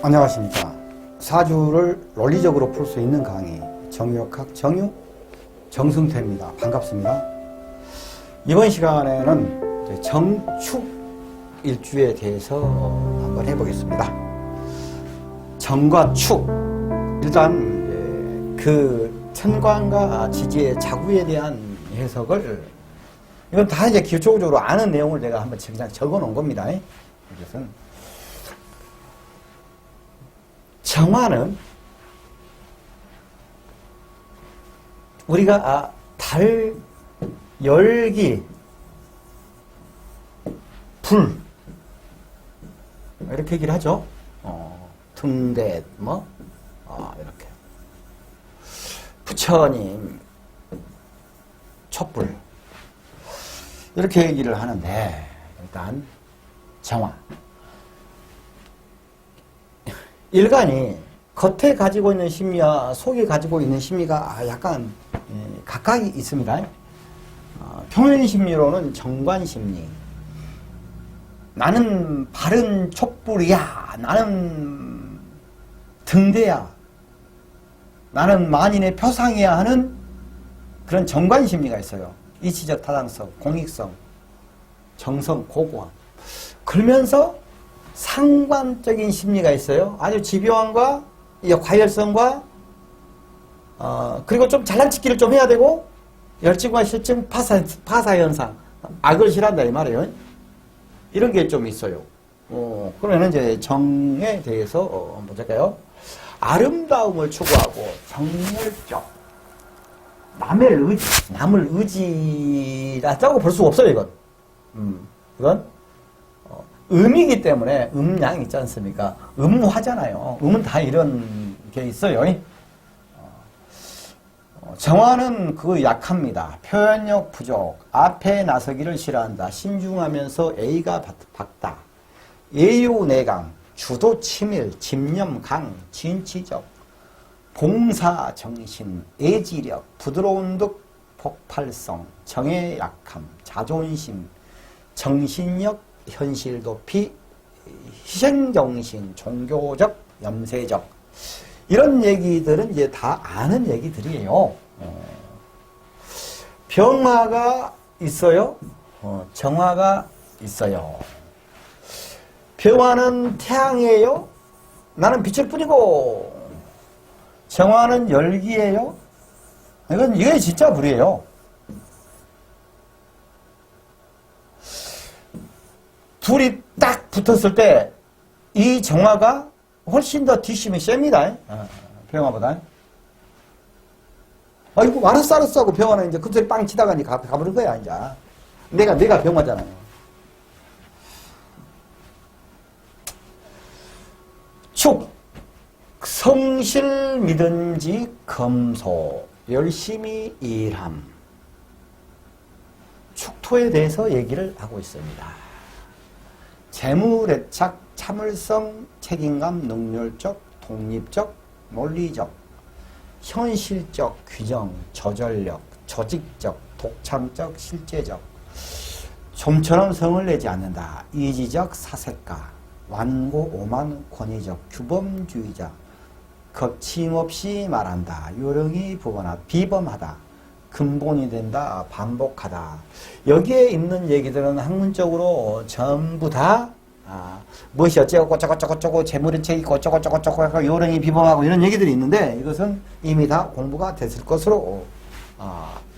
안녕하십니까. 사주를 논리적으로 풀 수 있는 강의 정유역학 정유 정승태입니다. 반갑습니다. 이번 시간에는 이제 정축 일주에 대해서 한번 해보겠습니다. 정과 축, 일단 그 천간과 지지의 자구에 대한 해석을, 이건 다 이제 기초적으로 아는 내용을 내가 한번 그냥 적어 놓은 겁니다. 이것은 정화는 우리가 달, 열기, 불 이렇게 얘기를 하죠. 등대 이렇게 부처님, 촛불 이렇게 얘기를 하는데, 일단 정화, 일간이 겉에 가지고 있는 심리와 속에 가지고 있는 심리가 약간 각각이 있습니다. 표면 심리로는 정관 심리, 나는 바른 촛불이야, 나는 등대야, 나는 만인의 표상이야 하는 그런 정관 심리가 있어요. 이치적 타당성, 공익성, 정성, 고고함. 그러면서 상관적인 심리가 있어요. 아주 집요함과 과열성과 그리고 좀 잘난 척기를 좀 해야 되고, 열증과 실증, 파사 현상, 악을 싫어한다 이 말이에요. 이런 게 좀 있어요. 그러면 이제 정에 대해서 한번 볼까요? 아름다움을 추구하고 정열적, 남을 의지라고 볼 수가 없어요, 이건. 이건 음이기 때문에, 음양 있지 않습니까? 음화잖아요. 음은 다 이런 게 있어요. 정화는 그거 약합니다. 표현력 부족, 앞에 나서기를 싫어한다. 신중하면서 A가 박다. 예유내강, 주도 치밀, 집념 강, 진취적, 봉사정신, 애지력, 부드러운 듯 폭발성, 정의 약함, 자존심, 정신력, 현실 도피, 희생정신, 종교적, 염세적, 이런 얘기들은 이제 다 아는 얘기들이에요. 병화가 있어요. 정화가 있어요. 병화는 태양이에요. 나는 빛을 뿌리고, 정화는 열기예요. 이게 진짜 불이에요. 둘이 딱 붙었을 때 이 정화가 훨씬 더 뒷심이 셉니다. 병화보다. 아이고, 알았어 하고 병화는 이제 금소리 빵 치다가 가버린 거야, 이제. 내가 병화잖아요. 축, 성실 믿은지 검소, 열심히 일함. 축토에 대해서 얘기를 하고 있습니다. 재무애착, 참을성, 책임감, 능률적, 독립적, 논리적, 현실적, 규정, 저절력, 조직적, 독창적, 실제적, 좀처럼 성을 내지 않는다. 이지적, 사색가, 완고, 오만, 권위적, 규범주의자, 거침없이 말한다. 요령이 비범하다. 근본이 된다. 반복하다. 여기에 있는 얘기들은 학문적으로 전부 다 무엇이 어쩌고 저쩌고 재무리책이 어쩌고 요령이 비범하고 이런 얘기들이 있는데, 이것은 이미 다 공부가 됐을 것으로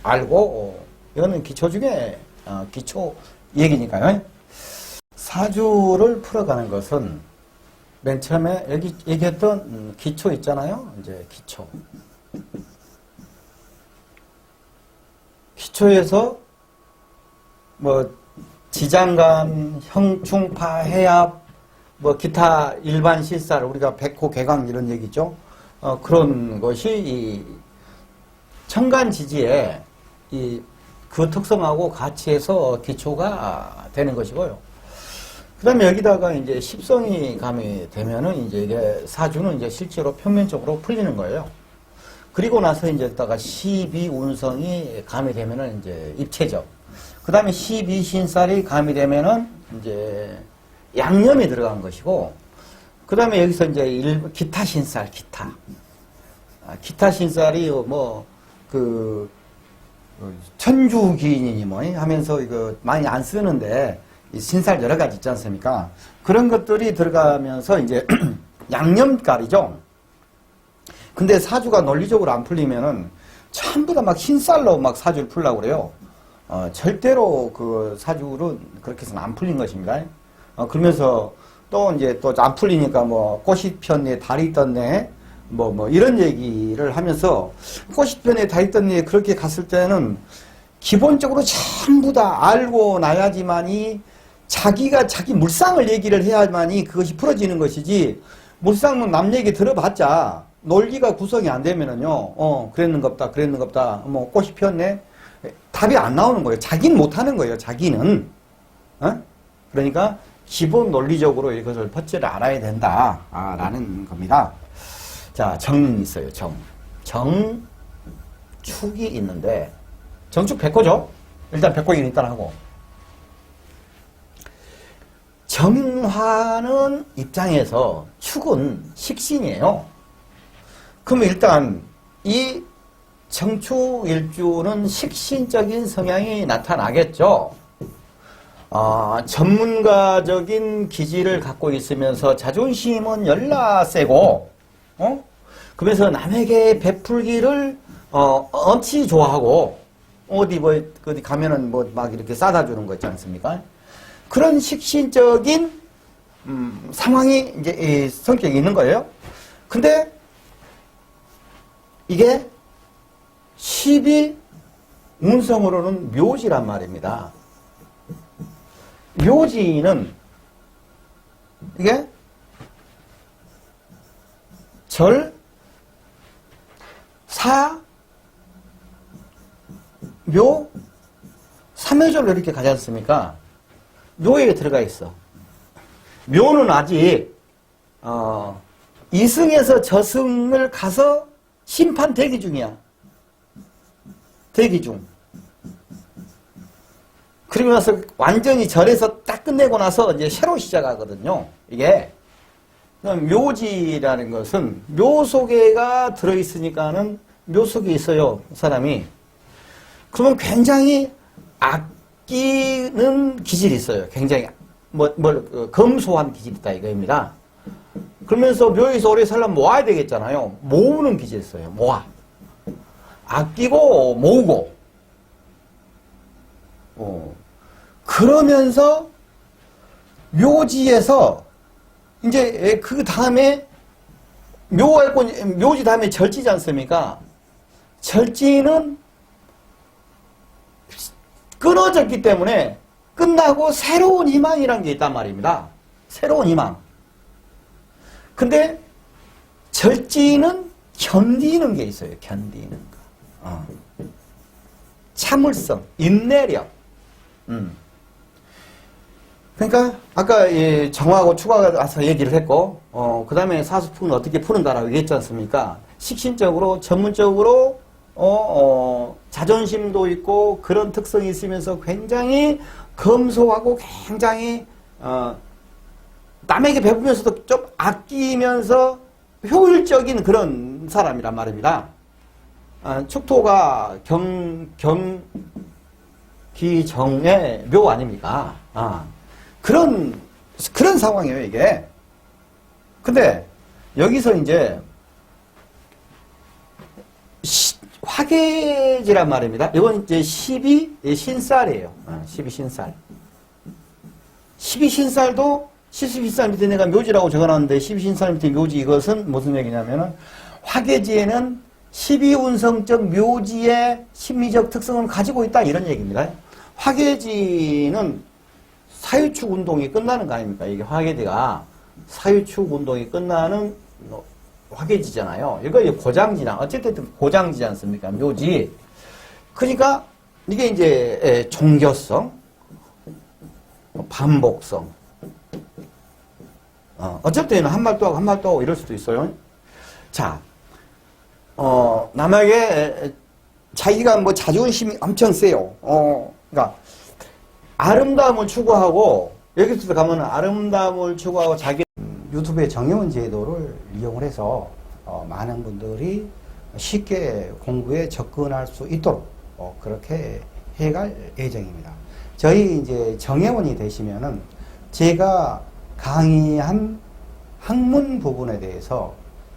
알고, 이거는 기초 중에 기초 얘기니까요. 사주를 풀어가는 것은 맨 처음에 여기 얘기했던 기초 있잖아요. 이제 기초에서 지장간, 형충파, 해압, 기타 일반 실살, 우리가 백호, 개강 이런 얘기죠. 그런 것이 이 천간지지에 그 특성하고 같이 해서 기초가 되는 것이고요. 그 다음에 여기다가 이제 십성이 가미되면은 이제 이게 사주는 이제 실제로 평면적으로 풀리는 거예요. 그리고 나서 이제 다가 12운성이 가미되면은 이제 입체적. 그 다음에 12신살이 가미되면은 이제 양념이 들어간 것이고, 그 다음에 여기서 이제 기타 신살, 기타. 기타 신살이 천주기인이 하면서 이거 많이 안 쓰는데, 이 신살 여러 가지 있지 않습니까? 그런 것들이 들어가면서 이제 양념갈이죠. 근데 사주가 논리적으로 안 풀리면은 전부 다 막 흰쌀로 막 사주를 풀려고 그래요. 절대로 그 사주는 그렇게 해서는 안 풀린 것입니다. 그러면서 또 이제 또 안 풀리니까 뭐 꽃이 폈네, 달이 떴네, 뭐 이런 얘기를 하면서 꽃이 폈네, 달이 떴네 그렇게 갔을 때는 기본적으로 전부 다 알고 나야지만이 자기가 자기 물상을 얘기를 해야만이 그것이 풀어지는 것이지 물상은 남 얘기 들어봤자 논리가 구성이 안 되면은요, 그랬는갑다, 뭐 꽃이 피었네, 답이 안 나오는 거예요. 자기는 못하는 거예요. 자기는. 그러니까 기본 논리적으로 이것을 퍼즐을 알아야 된다. 라는 겁니다. 자, 정이 있어요. 정축이 있는데, 정축 백호죠? 일단 백호이긴 일단 하고. 정화는 입장에서 축은 식신이에요. 그러면 일단 이 정축일주는 식신적인 성향이 나타나겠죠. 전문가적인 기질을 갖고 있으면서 자존심은 열나 세고, 그러면서 남에게 베풀기를 엄청 좋아하고, 어디 가면은 막 이렇게 싸다 주는 거 있지 않습니까? 그런 식신적인 상황이 이제 성격이 있는 거예요. 근데 이게 12 운성으로는 묘지란 말입니다. 묘지는 이게 절, 사, 묘, 삼회절로 이렇게 가지 않습니까? 묘에 들어가 있어. 묘는 아직 이승에서 저승을 가서 심판 대기 중이야. 대기 중. 그리고 나서 완전히 절에서 딱 끝내고 나서 이제 새로 시작하거든요. 이게 묘지라는 것은 묘 속에가 들어있으니까는 묘 속에 있어요. 사람이. 그러면 굉장히 아끼는 기질이 있어요. 굉장히 검소한 기질이 있다 이거입니다. 그러면서 묘에서 오래 살려면 모아야 되겠잖아요. 모으는 기질이 있어요. 모아. 아끼고 모으고. 그러면서 묘지에서 이제 그 다음에 묘지 다음에 절지지 않습니까? 절지는 끊어졌기 때문에 끝나고 새로운 희망이라는 게 있단 말입니다. 새로운 희망. 근데 절지는 견디는 게 있어요. 견디는 거. 참을성, 인내력. 그러니까 아까 정화하고 축화가 와서 얘기를 했고, 그 다음에 사수풍은 어떻게 푸는다라고 얘기했지 않습니까? 식신적으로 전문적으로 자존심도 있고 그런 특성이 있으면서 굉장히 검소하고 굉장히 남에게 베푸면서도 좀 아끼면서 효율적인 그런 사람이란 말입니다. 축토가 경기정의 묘 아닙니까? 그런 상황이에요, 이게. 근데 여기서 이제 화계지란 말입니다. 이건 이제 12신살이에요. 12신살. 12신살도 12신살 밑에 내가 묘지라고 적어놨는데 12신살 밑에 묘지 이것은 무슨 얘기냐면은 화계지에는 12운성적 묘지의 심리적 특성을 가지고 있다 이런 얘기입니다. 화계지는 사유축 운동이 끝나는 거 아닙니까? 이게 화계지가 사유축 운동이 끝나는 화계지잖아요. 이거 고장지나 어쨌든 고장지지 않습니까? 묘지. 그러니까 이게 이제 종교성, 반복성. 어쨌든 한 말 또 하고 한 말 또 하고 이럴 수도 있어요. 자, 남에게 자기가 뭐 자존심이 엄청 세요. 그러니까 아름다움을 추구하고 여기서 가면 아름다움을 추구하고 자기 유튜브의 정회원 제도를 이용을 해서 많은 분들이 쉽게 공부에 접근할 수 있도록 그렇게 해갈 예정입니다. 저희 이제 정회원이 되시면은 제가 강의한 학문 부분에 대해서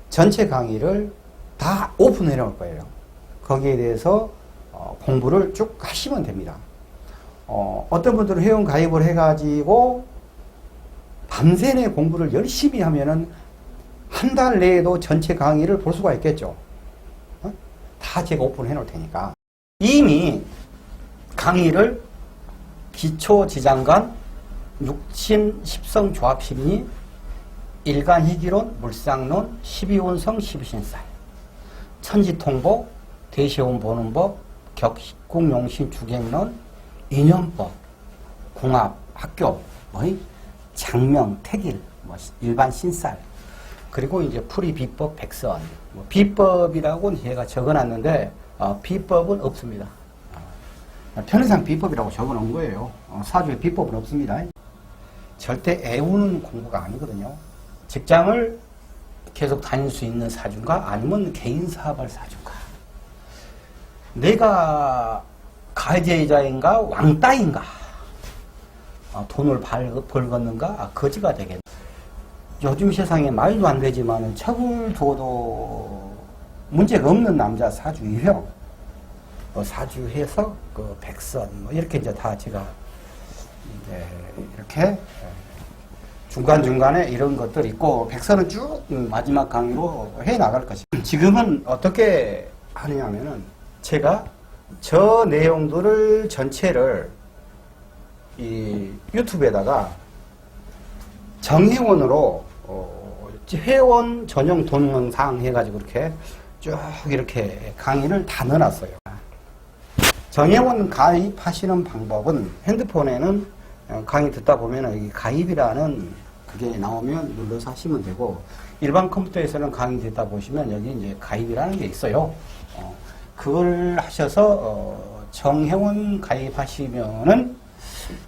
전체 강의를 다 오픈해 놓을 거예요. 거기에 대해서 공부를 쭉 하시면 됩니다. 어떤 분들은 회원 가입을 해가지고 밤새내 공부를 열심히 하면은 한 달 내에도 전체 강의를 볼 수가 있겠죠. 다 제가 오픈해 놓을 테니까. 이미 강의를 기초지장관, 육신, 십성 조합심리, 일간희귀론, 물상론, 12운성, 12신살, 천지통보, 대시온 보는 법, 격국용신 주객론, 인연법, 궁합, 학교, 장명, 택일, 일반 신살, 그리고 이제 풀이 비법, 백선. 비법이라고는 제가 적어놨는데 비법은 없습니다. 편의상 비법이라고 적어놓은 거예요. 사주에 비법은 없습니다. 절대 애우는 공부가 아니거든요. 직장을 계속 다닐 수 있는 사주인가 아니면 개인 사업할 사주인가. 내가 가해자인가 왕따인가. 돈을 벌겠는가 거지가 되겠네. 요즘 세상에 말도 안 되지만 척을 둬도 문제가 없는 남자 사주 유형, 사주해서 그 백선 이렇게 이제 다 제가 이제 이렇게 중간중간에 이런 것들 있고 백선은 쭉 마지막 강의로 해 나갈 것입니다. 지금은 어떻게 하느냐면은 제가 저 내용들을 전체를 이 유튜브에다가 정회원으로 회원 전용 동영상 해가지고 이렇게 쭉 이렇게 강의를 다 넣어놨어요. 정회원 가입하시는 방법은 핸드폰에는 강의 듣다 보면 여기 가입이라는 그게 나오면 눌러서 하시면 되고, 일반 컴퓨터에서는 강의 듣다 보시면 여기 이제 가입이라는 게 있어요. 그걸 하셔서 정회원 가입하시면은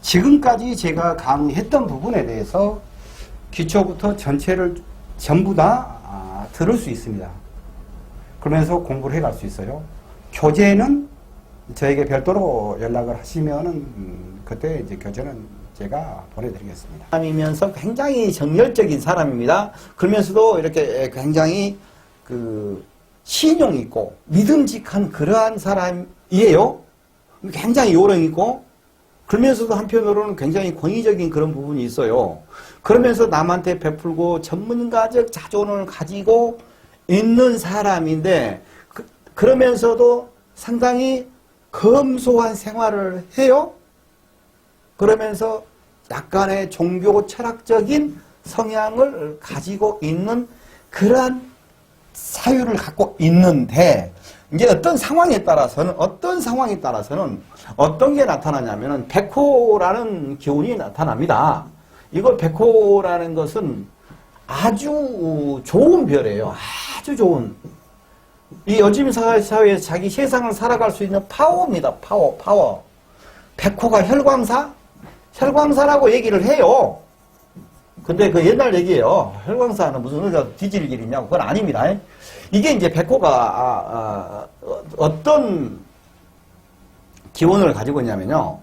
지금까지 제가 강의했던 부분에 대해서 기초부터 전체를 전부 다 들을 수 있습니다. 그러면서 공부를 해갈 수 있어요. 교재는 저에게 별도로 연락을 하시면은 그때 이제 교재는 제가 보내드리겠습니다. 사람이면서 굉장히 정열적인 사람입니다. 그러면서도 이렇게 굉장히 그 신용 있고 믿음직한 그러한 사람이에요. 굉장히 요령 있고, 그러면서도 한편으로는 굉장히 권위적인 그런 부분이 있어요. 그러면서 남한테 베풀고 전문가적 자존을 가지고 있는 사람인데, 그러면서도 상당히 검소한 생활을 해요. 그러면서 약간의 종교 철학적인 성향을 가지고 있는 그러한 사유를 갖고 있는데, 이제 어떤 상황에 따라서는 어떤 게 나타나냐면은 백호라는 기운이 나타납니다. 이거 백호라는 것은 아주 좋은 별이에요. 아주 좋은. 이 요즘 사회에서 자기 세상을 살아갈 수 있는 파워입니다. 파워. 백호가 혈광사라고 얘기를 해요. 근데 그 옛날 얘기예요. 혈광사는 무슨 의자 뒤질 일이냐고. 그건 아닙니다. 이게 이제 백호가 어떤 기원을 가지고 있냐면요.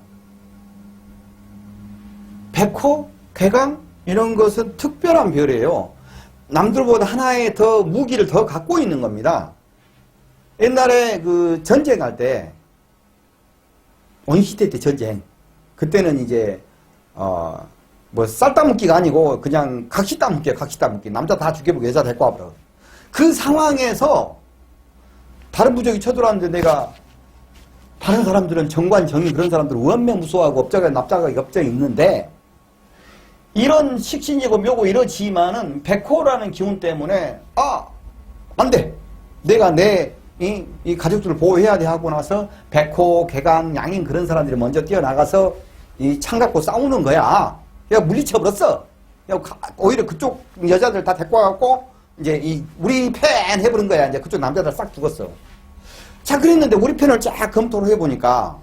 백호, 괴강 이런 것은 특별한 별이에요. 남들보다 하나의 더 무기를 더 갖고 있는 겁니다. 옛날에 그 전쟁할 때, 원시대 때 전쟁, 그때는 이제 뭐 쌀 따먹기가 아니고 그냥 각시 따먹기. 남자 다 죽여보고 여자 데리고 와버려. 그 상황에서 다른 부족이 쳐들어왔는데 내가, 다른 사람들은 정관, 정인 그런 사람들은 원명무소하고 업자가 납작하게 업장이 있는데, 이런 식신이고 묘고 이러지만은 백호라는 기운 때문에 안 돼. 내가 이 가족들을 보호해야 돼 하고 나서 백호, 개강, 양인 그런 사람들이 먼저 뛰어나가서 이 창 갖고 싸우는 거야. 야, 물리쳐버렸어. 야, 오히려 그쪽 여자들 다 데리고 와갖고 이제 우리 편 해버린 거야. 이제 그쪽 남자들 싹 죽었어. 자, 그랬는데 우리 편을 쫙 검토를 해보니까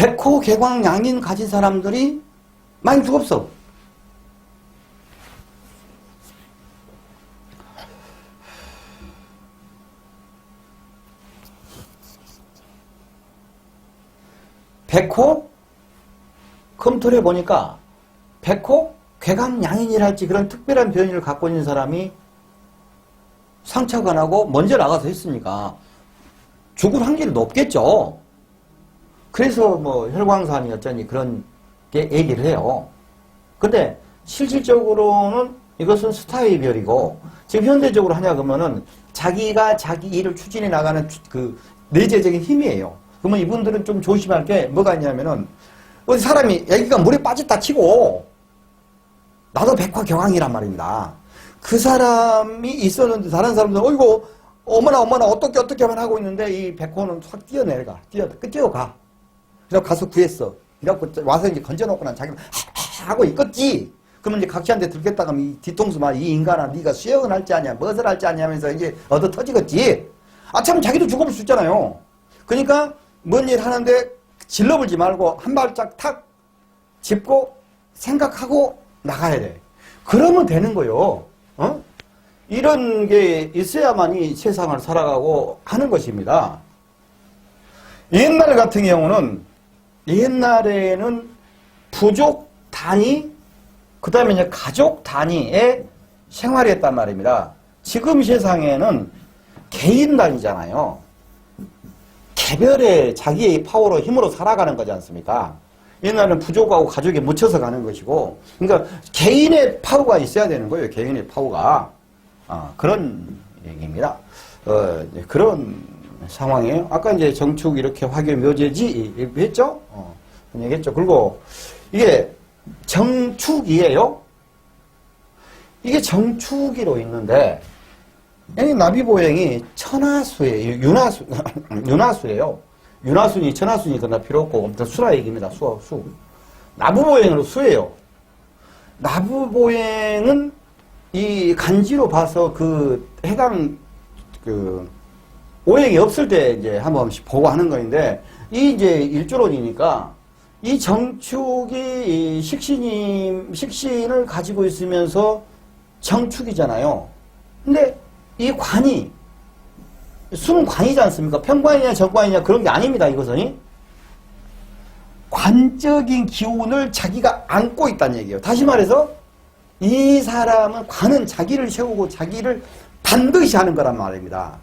백호, 개광, 양인 가진 사람들이 많이 죽었어. 백호, 검토를 해보니까 백호, 괴강, 양인이랄지 그런 특별한 변이를 갖고 있는 사람이 상처가 나고 먼저 나가서 했으니까 죽을 확률이 높겠죠. 그래서 뭐 혈광산이 어쩌니 그런 게 얘기를 해요. 근데 실질적으로는 이것은 스타의 별이고 지금 현대적으로 하냐 그러면은 자기가 자기 일을 추진해 나가는 그 내재적인 힘이에요. 그러면 이분들은 좀 조심할 게 뭐가 있냐면은 어디 사람이 애기가 물에 빠졌다 치고 나도 백화경항이란 말입니다. 그 사람이 있었는데 다른 사람들은 어이구 어머나 어떻게만 하고 있는데 이 백호는 확 뛰어내려가 뛰어가. 그래서 가서 구했어. 그래갖고 와서 이제 건져놓고 난 자기가 하고 있겠지. 그러면 이제 각시한테 들겠다가 이 뒤통수 말 이 인간아 네가 수영을 할지 아냐 무엇을 할지 아냐면서 이제 얻어 터지겠지. 참 자기도 죽어볼 수 있잖아요. 그러니까 뭔 일 하는데 질러불지 말고 한 발짝 탁 짚고 생각하고 나가야 돼. 그러면 되는 거요. 이런 게 있어야만이 세상을 살아가고 하는 것입니다. 옛날 같은 경우는 옛날에는 부족 단위 그 다음에 이제 가족 단위의 생활이 했단 말입니다. 지금 세상에는 개인 단위잖아요. 개별의 자기의 파워로 힘으로 살아가는 거지 않습니까? 옛날에는 부족하고 가족에 묻혀서 가는 것이고 그러니까 개인의 파워가 있어야 되는 거예요. 개인의 파워가. 그런 얘기입니다. 그런 상황이에요. 아까 이제 정축 이렇게 화교 묘제지 했죠? 얘기했죠. 그리고 이게 정축이에요. 이게 정축이로 있는데 이 나비보행이 천하수예요. 윤하수예요. 윤하순이 천하순이 그러나 필요 없고 아무튼 수라 얘기입니다. 수. 나부보행으로 수예요. 나부보행은 이 간지로 봐서 그 해당 그 오행이 없을 때 이제 한 번씩 보고 하는 거인데 이 이제 일조론이니까 이 정축이 식신을 가지고 있으면서 정축이잖아요. 근데 이 관이 순관이지 않습니까? 편관이냐 정관이냐 그런 게 아닙니다. 이것은 관적인 기운을 자기가 안고 있다는 얘기예요. 다시 말해서 이 사람은 관은 자기를 세우고 자기를 반드시 하는 거란 말입니다.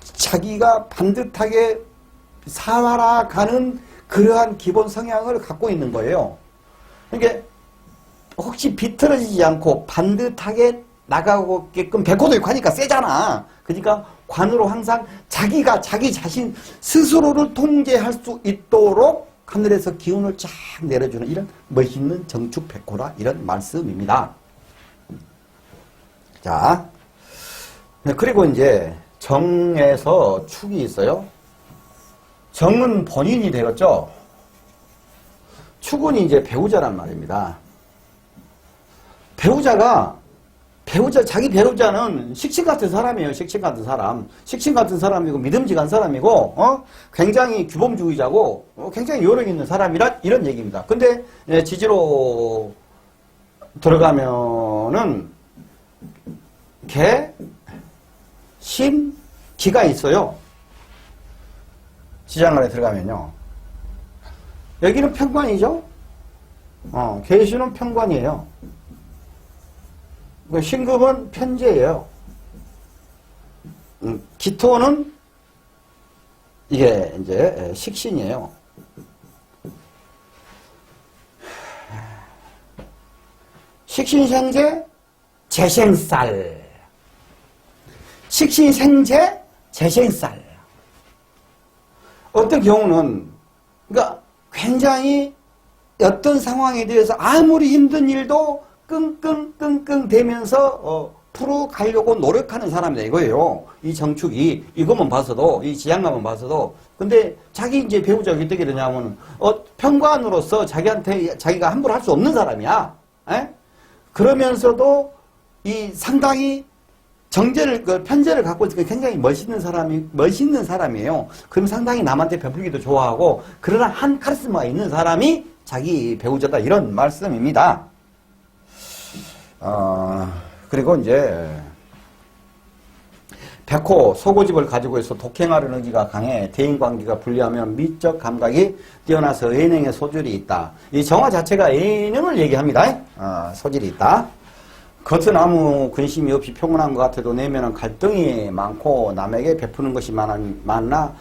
자기가 반듯하게 살아가는 그러한 기본 성향을 갖고 있는 거예요. 그러니까 혹시 비틀어지지 않고 반듯하게 나가게끔 백호도 있고 하니까 세잖아. 그러니까 관으로 항상 자기가 자기 자신 스스로를 통제할 수 있도록 하늘에서 기운을 쫙 내려주는 이런 멋있는 정축 백호라 이런 말씀입니다. 자, 그리고 이제 정에서 축이 있어요. 정은 본인이 되었죠. 축은 이제 배우자란 말입니다. 자기 배우자는 식신 같은 사람이에요. 식신 같은 사람. 식신 같은 사람이고 믿음직한 사람이고 굉장히 규범주의자고 굉장히 요령 있는 사람이란 이런 얘기입니다. 근데 지지로 들어가면은 개, 신, 기가 있어요. 지장간에 들어가면요. 여기는 편관이죠. 개신은 편관이에요. 신금은 편제예요. 기토는 이게 이제 식신이에요. 식신생재, 재생살. 식신생재, 재생살. 어떤 경우는 그러니까 굉장히 어떤 상황에 대해서 아무리 힘든 일도 끙끙 대면서 풀어가려고 노력하는 사람이다 이거예요. 이 정축이 이것만 봐서도 이 지향감만 봐서도 근데 자기 이제 배우자가 어떻게 되냐면 편관으로서 자기한테 자기가 함부로 할 수 없는 사람이야. 그러면서도 이 상당히 편제를 갖고 있으니까 굉장히 멋있는 사람이에요. 그럼 상당히 남한테 베풀기도 좋아하고, 그러나 한 카리스마가 있는 사람이 자기 배우자다. 이런 말씀입니다. 그리고 이제, 백호, 소고집을 가지고 있어 독행하려는 의지가 강해 대인관계가 불리하면 미적 감각이 뛰어나서 예능의 소질이 있다. 이 정화 자체가 예능을 얘기합니다. 소질이 있다. 겉은 아무 근심이 없이 평온한 것 같아도 내면은 갈등이 많고 남에게 베푸는 것이 많나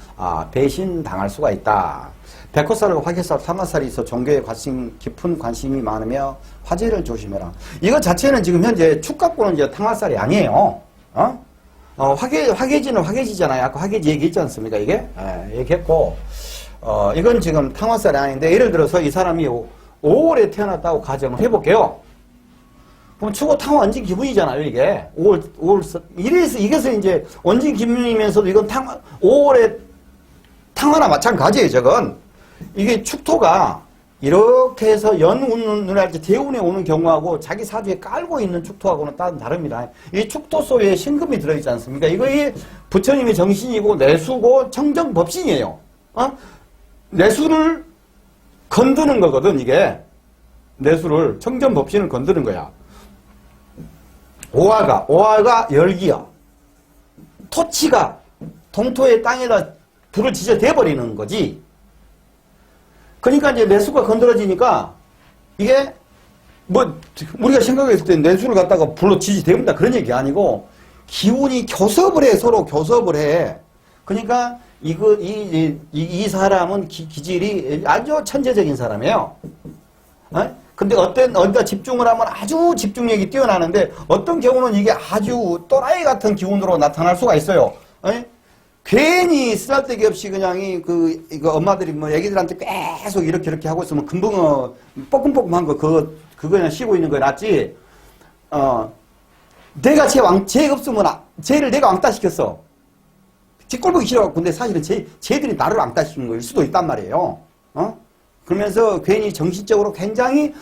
배신당할 수가 있다. 백호살과 화개살, 탕화살이 있어 종교에 깊은 관심이 많으며 화재를 조심해라. 이거 자체는 지금 현재 축 갖고는 이제 탕화살이 아니에요. 화개지는 화개지잖아요. 아까 화개지 얘기했지 않습니까, 이게? 얘기했고, 이건 지금 탕화살이 아닌데, 예를 들어서 이 사람이 5월에 태어났다고 가정을 해볼게요. 그럼 추고 탕화 원진 기분이잖아요, 이게. 5월, 이래서 이제 원진 기분이면서도 이건 5월에 탕화나 마찬가지예요, 저건. 이게 축토가 이렇게 해서 연운을 할 때 대운에 오는 경우하고 자기 사주에 깔고 있는 축토하고는 다릅니다. 이 축토 속에 신금이 들어있지 않습니까? 이거 부처님의 정신이고 내수고 청정법신이에요. 내수를 건드는 거거든, 이게. 내수를, 청정법신을 건드는 거야. 오화가 열기야. 토치가 동토의 땅에다 불을 지져 대버리는 거지. 그러니까 이제 내수가 건드려지니까 이게 뭐 우리가 생각했을 때 내수를 갖다가 불로 지지대문다 그런 얘기 아니고 기운이 교섭을 해. 서로 교섭을 해. 그러니까 이 사람은 기질이 아주 천재적인 사람이에요. 근데 어디다 집중을 하면 아주 집중력이 뛰어나는데 어떤 경우는 이게 아주 또라이 같은 기운으로 나타날 수가 있어요. 괜히 쓰잘데기 없이 그냥 이거 엄마들이 뭐 애기들한테 계속 이렇게 하고 있으면 금붕어 뻐끔뻐끔한 거 그거 그냥 쉬고 있는 거 낫지. 내가 쟤 없으면 쟤를 내가 왕따시켰어. 쟤 꼴보기 싫어갖고. 근데 사실은 쟤들이 나를 왕따시킨 거일 수도 있단 말이에요. 그러면서 괜히 굉장히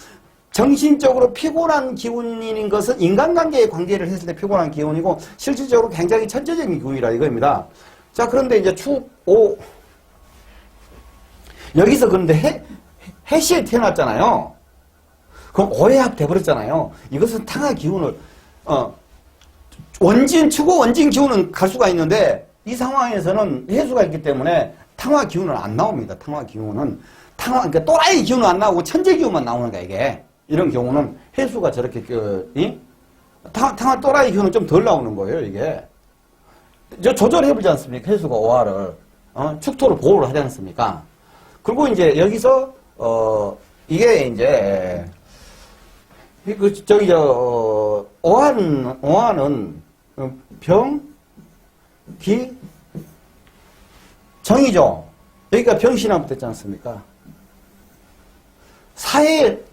정신적으로 피곤한 기운인 것은 인간관계의 관계를 했을 때 피곤한 기운이고 실질적으로 굉장히 천재적인 기운이라 이겁니다. 자, 그런데 이제 여기서 그런데 해시에 태어났잖아요. 그럼 오해합 돼버렸잖아요. 이것은 탕화 기운을, 추고 원진 기운은 갈 수가 있는데 이 상황에서는 해수가 있기 때문에 탕화 기운은 안 나옵니다. 탕화 기운은. 그러니까 또라이 기운은 안 나오고 천재 기운만 나오는 거야, 이게. 이런 경우는 해수가 저렇게, 탕화 또라이 기운은 좀 덜 나오는 거예요, 이게. 조절해보지 않습니까? 해수가 오화를, 축토를 보호를 하지 않습니까? 그리고 이제 여기서, 이게 이제, 오화는, 병, 기, 정이죠. 여기가 병신하면 됐지 않습니까?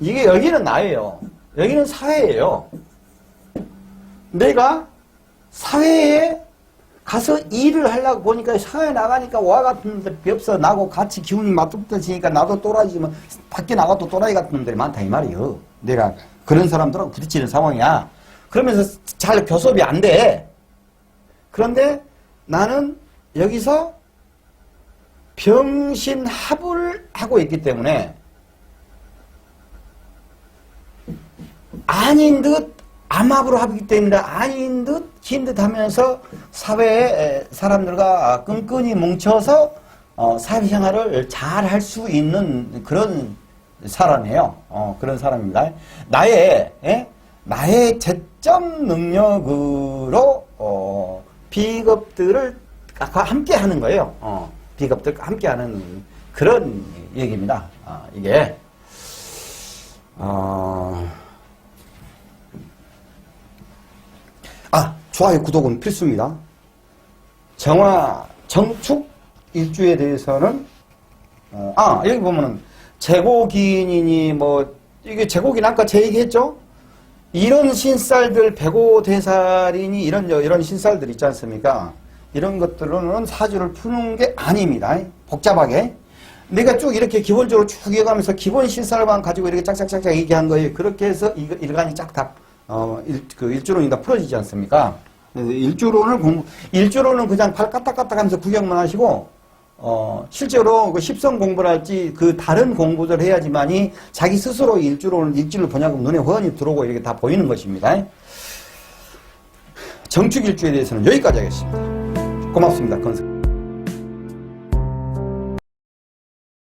여기는 나예요. 여기는 사회예요. 내가 사회에 가서 일을 하려고 보니까 사회에 나가니까 와 같은 놈들이 없어. 나고 같이 기운이 맞붙어지니까 나도 또라이지만 밖에 나가도 또라이 같은 놈들이 많다 이 말이에요. 내가 그런 사람들하고 부딪히는 상황이야. 그러면서 잘 교섭이 안 돼. 그런데 나는 여기서 병신합을 하고 있기 때문에 아닌 듯 암합으로 하기 때문에 아닌 듯 긴 듯 하면서 사회의 사람들과 끈끈이 뭉쳐서 사회생활을 잘 할 수 있는 그런 사람이에요. 그런 사람입니다. 나의 재점 능력으로 비겁들을 함께 하는 거예요. 비겁들과 함께 하는 그런 얘기입니다. 이게 좋아요, 구독은 필수입니다. 정축 일주에 대해서는, 여기 보면은, 재고기인이니, 이게 재고기인 아까 제 얘기했죠? 이런 신살들, 백오대살이니, 이런 신살들 있지 않습니까? 이런 것들로는 사주를 푸는 게 아닙니다. 복잡하게. 내가 쭉 이렇게 기본적으로 쭉 이어가면서 기본 신살만 가지고 이렇게 짝짝짝짝 얘기한 거예요. 그렇게 해서 일간이 쫙 다, 일주론이 다 풀어지지 않습니까? 그래서 일주론은 그냥 팔 까딱까딱 하면서 구경만 하시고, 실제로 그 십성 공부를 할지 그 다른 공부들 해야지만이 자기 스스로 일주를 보냐고 눈에 훤히 들어오고 이렇게 다 보이는 것입니다. 정축일주에 대해서는 여기까지 하겠습니다. 고맙습니다. 건설.